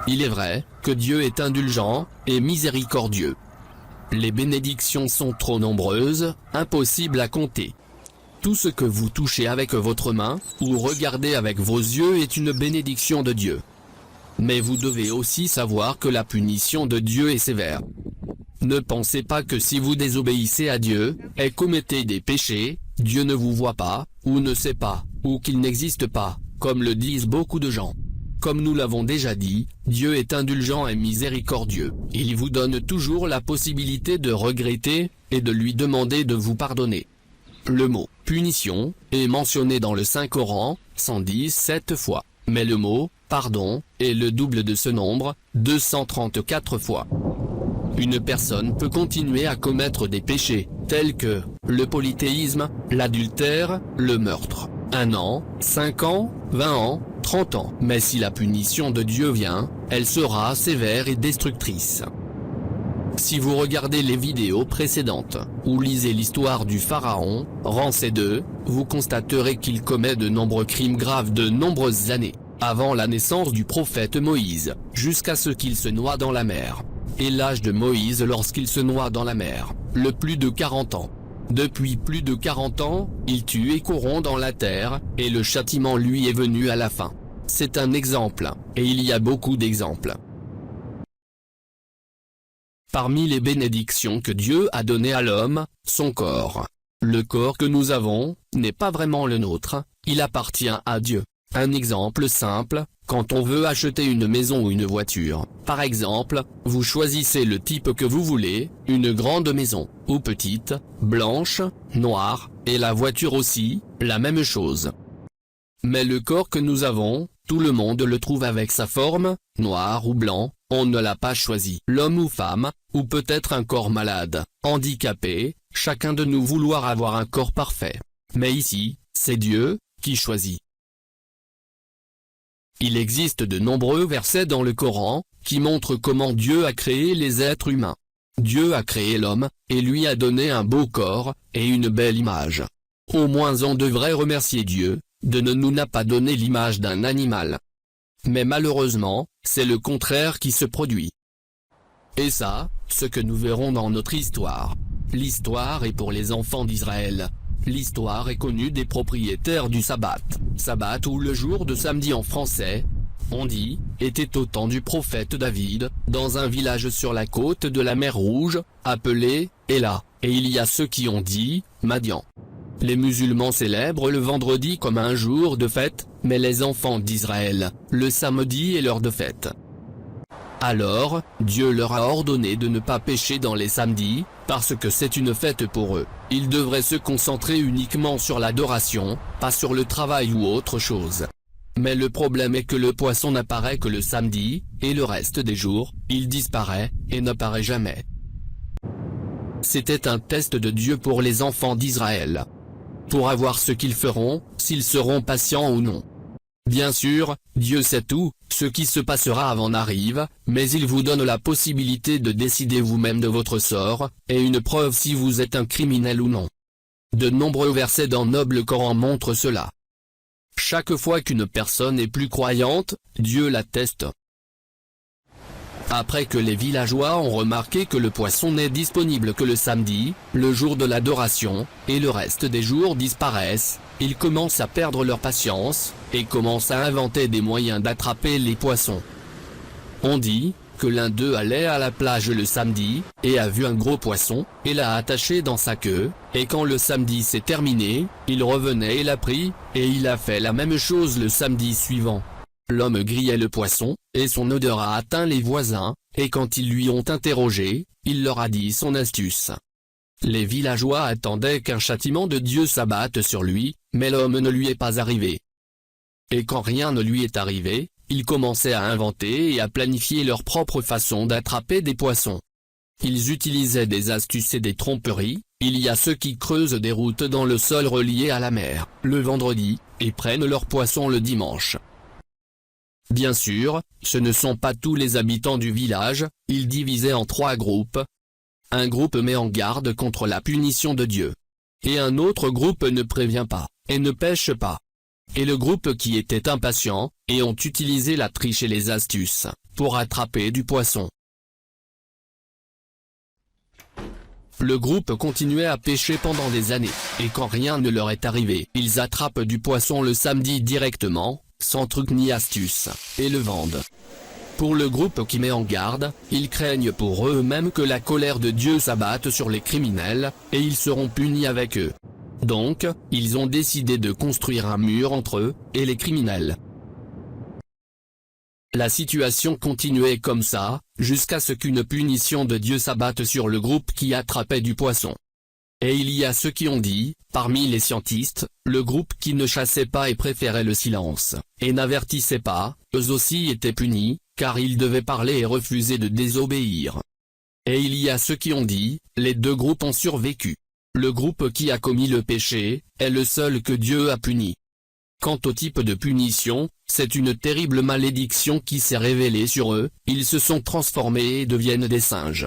Il est vrai que Dieu est indulgent et miséricordieux. Les bénédictions sont trop nombreuses, impossibles à compter. Tout ce que vous touchez avec votre main, ou regardez avec vos yeux est une bénédiction de Dieu. Mais vous devez aussi savoir que la punition de Dieu est sévère. Ne pensez pas que si vous désobéissez à Dieu, et commettez des péchés, Dieu ne vous voit pas, ou ne sait pas, ou qu'il n'existe pas, comme le disent beaucoup de gens. Comme nous l'avons déjà dit, Dieu est indulgent et miséricordieux. Il vous donne toujours la possibilité de regretter, et de lui demander de vous pardonner. Le mot « punition » est mentionné dans le Saint-Coran, 117 fois. Mais le mot « pardon » est le double de ce nombre, 234 fois. Une personne peut continuer à commettre des péchés, tels que le polythéisme, l'adultère, le meurtre. 1 an, 5 ans, 20 ans, 30 ans. Mais si la punition de Dieu vient, elle sera sévère et destructrice. Si vous regardez les vidéos précédentes, ou lisez l'histoire du pharaon, Ramsès II, vous constaterez qu'il commet de nombreux crimes graves de nombreuses années, avant la naissance du prophète Moïse, jusqu'à ce qu'il se noie dans la mer. Et l'âge de Moïse lorsqu'il se noie dans la mer, le plus de 40 ans. Depuis plus de 40 ans, il tue et corrompt dans la terre, et le châtiment lui est venu à la fin. C'est un exemple, et il y a beaucoup d'exemples. Parmi les bénédictions que Dieu a données à l'homme, son corps. Le corps que nous avons, n'est pas vraiment le nôtre, il appartient à Dieu. Un exemple simple, quand on veut acheter une maison ou une voiture, par exemple, vous choisissez le type que vous voulez, une grande maison, ou petite, blanche, noire, et la voiture aussi, la même chose. Mais le corps que nous avons, tout le monde le trouve avec sa forme, noir ou blanc, on ne l'a pas choisi. L'homme ou femme, ou peut-être un corps malade, handicapé, chacun de nous vouloir avoir un corps parfait. Mais ici, c'est Dieu qui choisit. Il existe de nombreux versets dans le Coran, qui montrent comment Dieu a créé les êtres humains. Dieu a créé l'homme, et lui a donné un beau corps, et une belle image. Au moins on devrait remercier Dieu, de ne nous n'a pas donné l'image d'un animal. Mais malheureusement, c'est le contraire qui se produit. Et ça, ce que nous verrons dans notre histoire. L'histoire est pour les enfants d'Israël. L'histoire est connue des propriétaires du sabbat. Sabbat ou le jour de samedi en français, on dit, était au temps du prophète David, dans un village sur la côte de la mer Rouge, appelé Éla, et il y a ceux qui ont dit, Madian. Les musulmans célèbrent le vendredi comme un jour de fête, mais les enfants d'Israël, le samedi est l'heure de fête. Alors, Dieu leur a ordonné de ne pas pécher dans les samedis, parce que c'est une fête pour eux. Ils devraient se concentrer uniquement sur l'adoration, pas sur le travail ou autre chose. Mais le problème est que le poisson n'apparaît que le samedi, et le reste des jours, il disparaît, et n'apparaît jamais. C'était un test de Dieu pour les enfants d'Israël. Pour avoir ce qu'ils feront, s'ils seront patients ou non. Bien sûr, Dieu sait tout, ce qui se passera avant n'arrive, mais il vous donne la possibilité de décider vous-même de votre sort, et une preuve si vous êtes un criminel ou non. De nombreux versets dans Noble Coran montrent cela. Chaque fois qu'une personne est plus croyante, Dieu l'atteste. Après que les villageois ont remarqué que le poisson n'est disponible que le samedi, le jour de l'adoration, et le reste des jours disparaissent, ils commencent à perdre leur patience, et commencent à inventer des moyens d'attraper les poissons. On dit que l'un d'eux allait à la plage le samedi, et a vu un gros poisson, et l'a attaché dans sa queue, et quand le samedi s'est terminé, il revenait et l'a pris, et il a fait la même chose le samedi suivant. L'homme grillait le poisson, et son odeur a atteint les voisins, et quand ils lui ont interrogé, il leur a dit son astuce. Les villageois attendaient qu'un châtiment de Dieu s'abatte sur lui, mais l'homme ne lui est pas arrivé. Et quand rien ne lui est arrivé, ils commençaient à inventer et à planifier leur propre façon d'attraper des poissons. Ils utilisaient des astuces et des tromperies. Il y a ceux qui creusent des routes dans le sol relié à la mer, le vendredi, et prennent leurs poissons le dimanche. Bien sûr, ce ne sont pas tous les habitants du village, ils divisaient en 3 groupes. Un groupe met en garde contre la punition de Dieu. Et un autre groupe ne prévient pas, et ne pêche pas. Et le groupe qui était impatient, et ont utilisé la triche et les astuces, pour attraper du poisson. Le groupe continuait à pêcher pendant des années, et quand rien ne leur est arrivé, ils attrapent du poisson le samedi directement, sans truc ni astuce, et le vendent. Pour le groupe qui met en garde, ils craignent pour eux-mêmes que la colère de Dieu s'abatte sur les criminels, et ils seront punis avec eux. Donc, ils ont décidé de construire un mur entre eux et les criminels. La situation continuait comme ça, jusqu'à ce qu'une punition de Dieu s'abatte sur le groupe qui attrapait du poisson. Et il y a ceux qui ont dit, parmi les scientistes, le groupe qui ne chassait pas et préférait le silence, et n'avertissait pas, eux aussi étaient punis, car ils devaient parler et refuser de désobéir. Et il y a ceux qui ont dit, les deux groupes ont survécu. Le groupe qui a commis le péché, est le seul que Dieu a puni. Quant au type de punition, c'est une terrible malédiction qui s'est révélée sur eux, ils se sont transformés et deviennent des singes.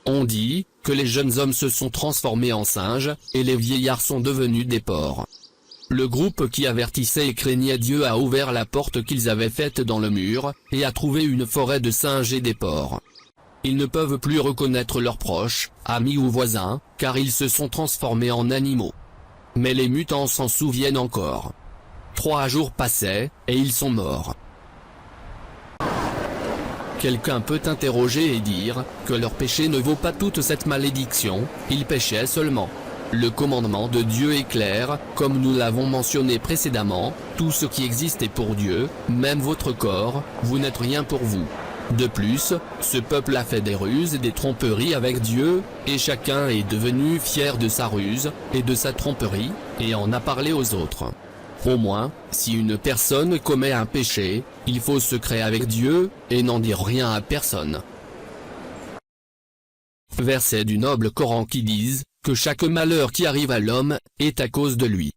On dit, que les jeunes hommes se sont transformés en singes, et les vieillards sont devenus des porcs. Le groupe qui avertissait et craignait Dieu a ouvert la porte qu'ils avaient faite dans le mur, et a trouvé une forêt de singes et des porcs. Ils ne peuvent plus reconnaître leurs proches, amis ou voisins, car ils se sont transformés en animaux. Mais les mutants s'en souviennent encore. 3 jours passaient, et ils sont morts. Quelqu'un peut interroger et dire, que leur péché ne vaut pas toute cette malédiction, ils péchaient seulement. Le commandement de Dieu est clair, comme nous l'avons mentionné précédemment, tout ce qui existe est pour Dieu, même votre corps, vous n'êtes rien pour vous. De plus, ce peuple a fait des ruses et des tromperies avec Dieu, et chacun est devenu fier de sa ruse, et de sa tromperie, et en a parlé aux autres. Au moins, si une personne commet un péché, il faut se créer avec Dieu, et n'en dire rien à personne. Versets du noble Coran qui disent, que chaque malheur qui arrive à l'homme, est à cause de lui.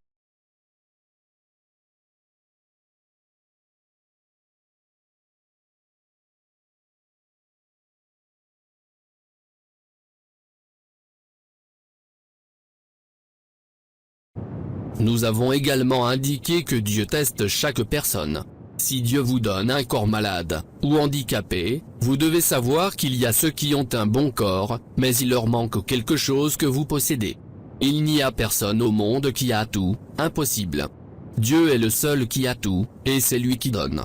Nous avons également indiqué que Dieu teste chaque personne. Si Dieu vous donne un corps malade, ou handicapé, vous devez savoir qu'il y a ceux qui ont un bon corps, mais il leur manque quelque chose que vous possédez. Il n'y a personne au monde qui a tout, impossible. Dieu est le seul qui a tout, et c'est lui qui donne.